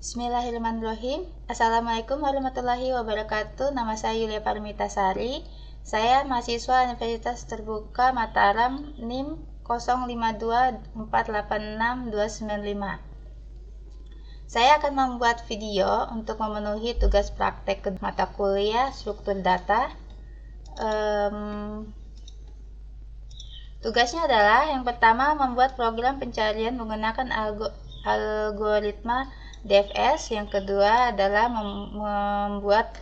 Bismillahirrahmanirrahim. Assalamualaikum warahmatullahi wabarakatuh. Nama saya Yulia Parmitasari. Saya mahasiswa Universitas Terbuka Mataram, NIM 0524862995. Saya akan membuat video untuk memenuhi tugas praktek mata kuliah struktur data. Tugasnya adalah yang pertama membuat program pencarian menggunakan algoritma DFS. Yang kedua adalah membuat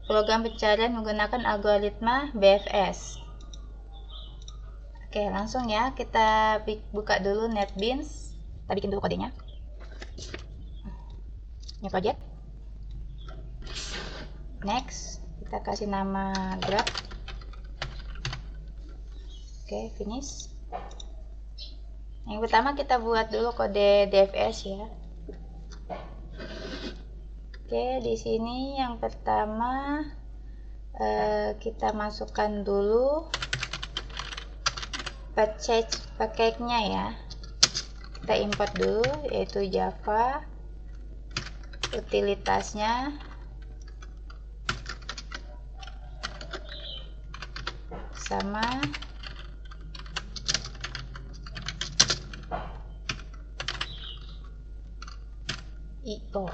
program pencarian menggunakan algoritma BFS. Oke, langsung ya, kita buka dulu NetBeans. Kita bikin dulu kodenya. New project. Next, kita kasih nama graph. Oke, finish. Yang pertama kita buat dulu kode DFS ya. Oke, di sini yang pertama kita masukkan dulu package-nya ya. Kita import dulu, yaitu Java, utilitasnya, sama IO.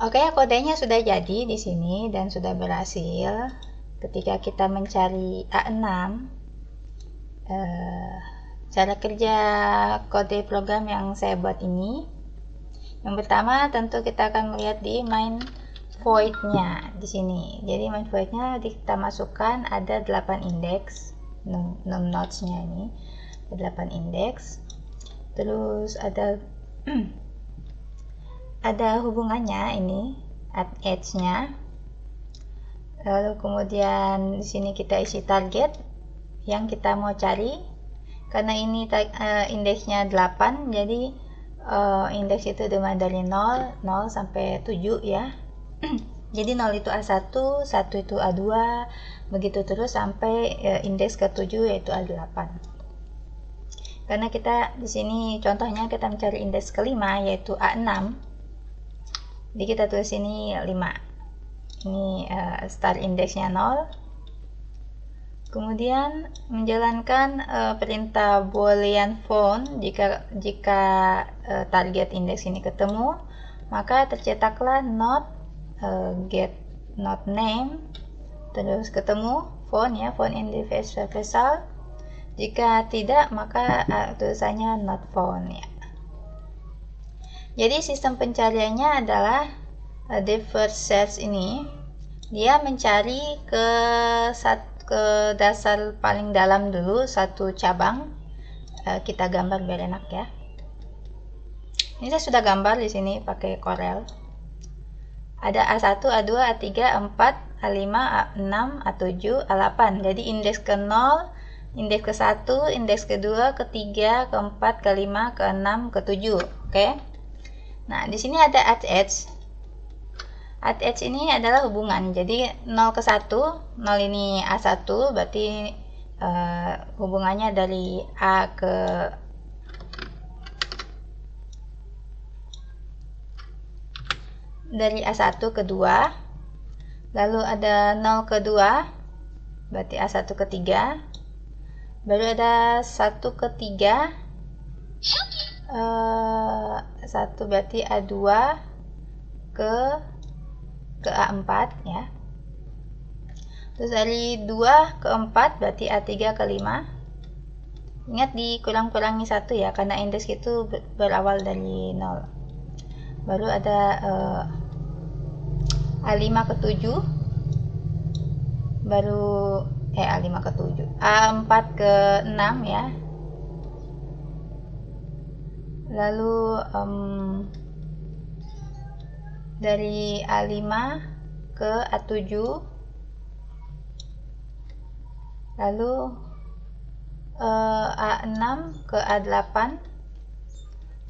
Oke, kodenya sudah jadi di sini dan sudah berhasil. Ketika kita mencari A6, cara kerja kode program yang saya buat ini, yang pertama tentu kita akan melihat di main void-nya di sini. Jadi main void-nya kita masukkan ada 8 indeks, num nodes-nya ini ada 8 indeks. Terus ada ada hubungannya ini, add edge-nya. Lalu kemudian di sini kita isi target yang kita mau cari. Karena ini indeksnya 8, jadi indeks itu dimulai dari 0 sampai 7 ya. Jadi 0 itu A1, 1 itu A2, begitu terus sampai indeks ke-7 yaitu A8. Karena kita di sini contohnya kita mencari indeks ke-5 yaitu A6. Jadi kita tulis ini 5. Ini start indeksnya 0. Kemudian menjalankan perintah boolean found jika target indeks ini ketemu, maka tercetaklah not get not name, terus ketemu found ya, found in the reversal, Jika tidak, maka tulisannya not found ya. Jadi sistem pencariannya adalah default search ini, dia mencari ke dasar paling dalam dulu satu cabang. Kita gambar biar enak ya. Ini saya sudah gambar di sini pakai Corel. Ada A1, A2, A3, A4, A5, A6, A7, A8. Jadi indeks ke 0, indeks ke 1, indeks ke-2, ke-3, ke-4, ke-5, ke-6, ke-7. Oke. Nah, di sini ada at edge. At edge ini adalah hubungan. Jadi 0 ke 1, 0 ini A1, berarti hubungannya dari A ke A1 ke 2, lalu ada 0 ke 2, berarti A1 ke 3, baru ada 1 ke 3, 1 berarti A2 ke A4 ya. Terus dari 2 ke 4 berarti A3 ke 5. Ingat dikurang-kurangi 1 ya, karena indeks itu berawal dari 0. Baru ada A5 ke 7, baru A5 ke 7, A4 ke 6 ya. Lalu dari A5 ke A7, lalu A6 ke A8,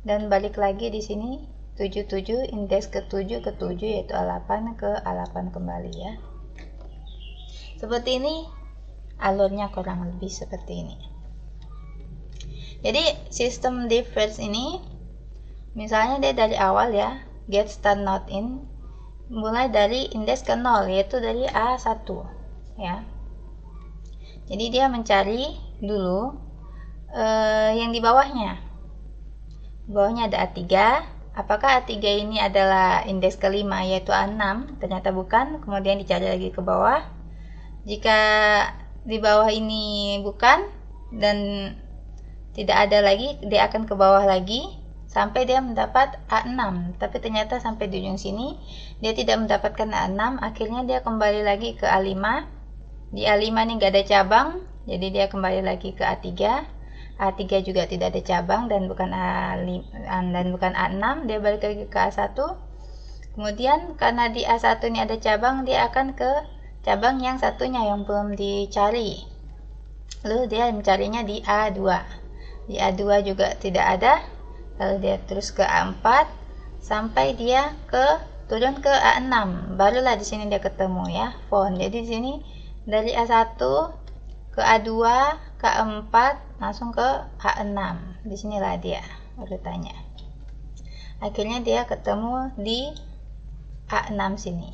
dan balik lagi di sini 77, indeks ke-7 yaitu A8 ke A8 kembali ya. Seperti ini alurnya, kurang lebih seperti ini. Jadi sistem default ini misalnya dia dari awal ya, get start not in, mulai dari indeks ke 0 yaitu dari A1 ya. Jadi dia mencari dulu yang di bawahnya. Di bawahnya ada A3. Apakah A3 ini adalah indeks kelima yaitu A6? Ternyata bukan. Kemudian dicari lagi ke bawah. Jika di bawah ini bukan dan tidak ada lagi, dia akan ke bawah lagi sampai dia mendapat A6. Tapi ternyata sampai di ujung sini dia tidak mendapatkan A6. Akhirnya dia kembali lagi ke A5. Di A5 ini nggak ada cabang, jadi dia kembali lagi ke A3. A3 juga tidak ada cabang dan bukan A6, dia balik lagi ke A1. Kemudian karena di A1 ini ada cabang, dia akan ke cabang yang satunya yang belum dicari. Lalu dia mencarinya di A2. Di A2 juga tidak ada. Lalu dia terus ke A4 sampai dia turun ke A6. Barulah di sini dia ketemu ya, found. Jadi di sini dari A1 ke A2 ke A4 langsung ke A6. Disinilah dia urutannya. Akhirnya dia ketemu di A6 sini.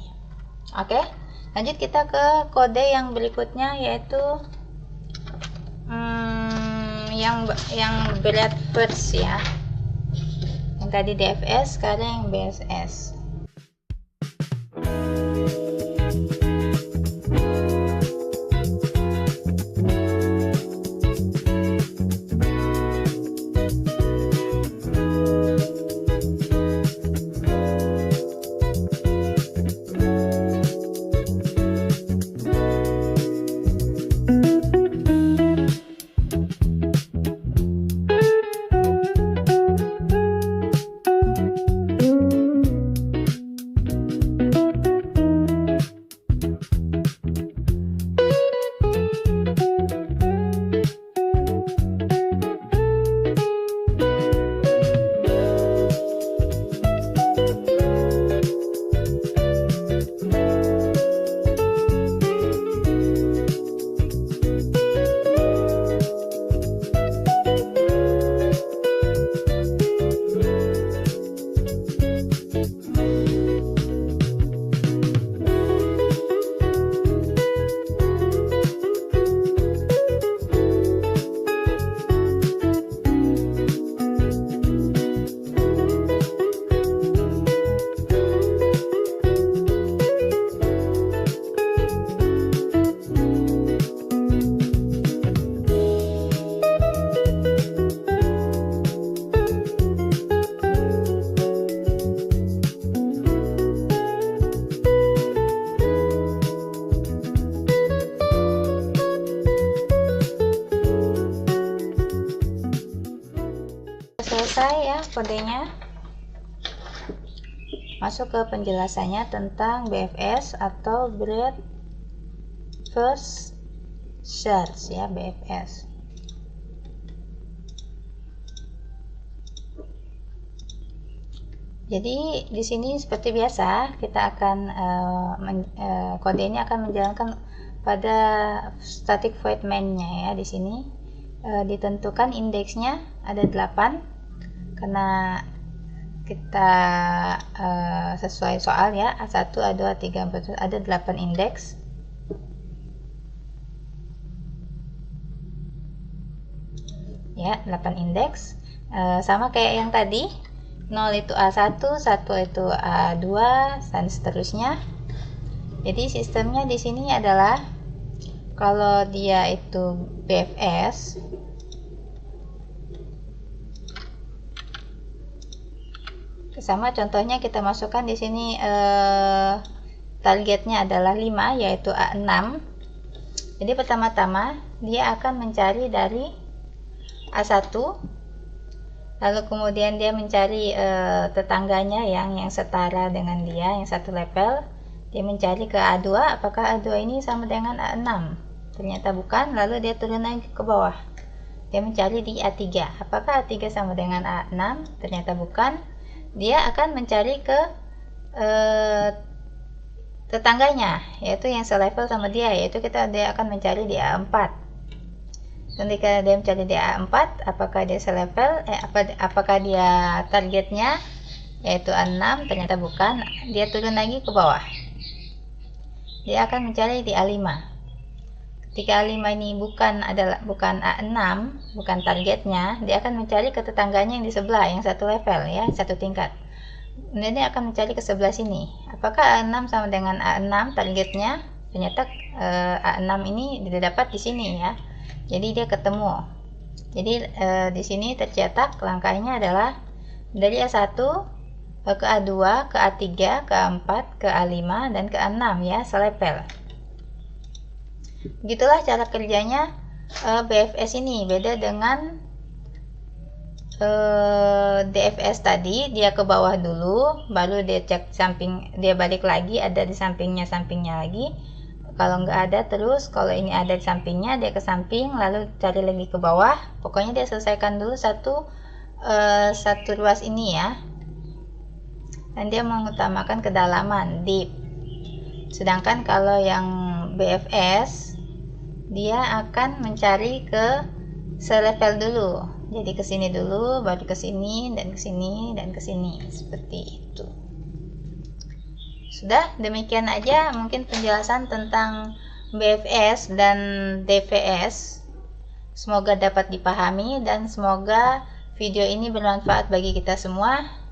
Oke, lanjut kita ke kode yang berikutnya, yaitu yang berat first ya. Yang tadi DFS, sekarang yang BSS. selesai ya kodenya. Masuk ke penjelasannya tentang BFS atau Breadth First Search ya, BFS. Jadi di sini seperti biasa kita akan kode ini akan menjalankan pada static void main-nya ya. Di sini ditentukan indeksnya ada 8 karena kita sesuai soal ya, A1, A2, A3, A4 ada 8 indeks. Ya, 8 indeks. Sama kayak yang tadi, 0 itu A1, 1 itu A2, dan seterusnya. Jadi sistemnya di sini adalah kalau dia itu BFS, sama contohnya kita masukkan di sini targetnya adalah 5 yaitu A6. Jadi pertama-tama dia akan mencari dari A1, lalu kemudian dia mencari tetangganya yang setara dengan dia, yang satu level. Dia mencari ke A2, apakah A2 ini sama dengan A6? Ternyata bukan, lalu dia turun lagi ke bawah. Dia mencari di A3, apakah A3 sama dengan A6? Ternyata bukan. Dia akan mencari ke tetangganya, yaitu yang selevel sama dia, yaitu dia akan mencari di A4. Ketika dia mencari di A4, apakah dia selevel, apakah dia targetnya yaitu A6? Ternyata bukan. Dia turun lagi ke bawah. Dia akan mencari di A5. Ketika A5 ini bukan A6, bukan targetnya, dia akan mencari ke tetangganya yang di sebelah, yang satu level ya, satu tingkat. Kemudian dia akan mencari ke sebelah sini. Apakah A6 sama dengan A6 targetnya? Ternyata A6 ini tidak dapat di sini ya. Jadi dia ketemu. Jadi di sini tercetak langkahnya adalah dari A1 ke A2, ke A3, ke A4, ke A5, dan ke A6 ya, selepel. Begitulah cara kerjanya BFS ini. Beda dengan DFS tadi, dia ke bawah dulu, baru dia cek samping, dia balik lagi, ada di sampingnya lagi. Kalau nggak ada terus, kalau ini ada di sampingnya, dia ke samping, lalu cari lagi ke bawah. Pokoknya dia selesaikan dulu satu ruas ini ya. Dan dia mengutamakan kedalaman, deep. Sedangkan kalau yang BFS, dia akan mencari ke selevel dulu. Jadi ke sini dulu, baru ke sini, dan ke sini, dan ke sini. Seperti itu. Sudah, demikian aja mungkin penjelasan tentang BFS dan DVS. Semoga dapat dipahami dan semoga video ini bermanfaat bagi kita semua.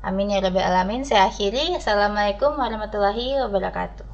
Amin ya rabbal alamin. Saya akhiri. Assalamualaikum warahmatullahi wabarakatuh.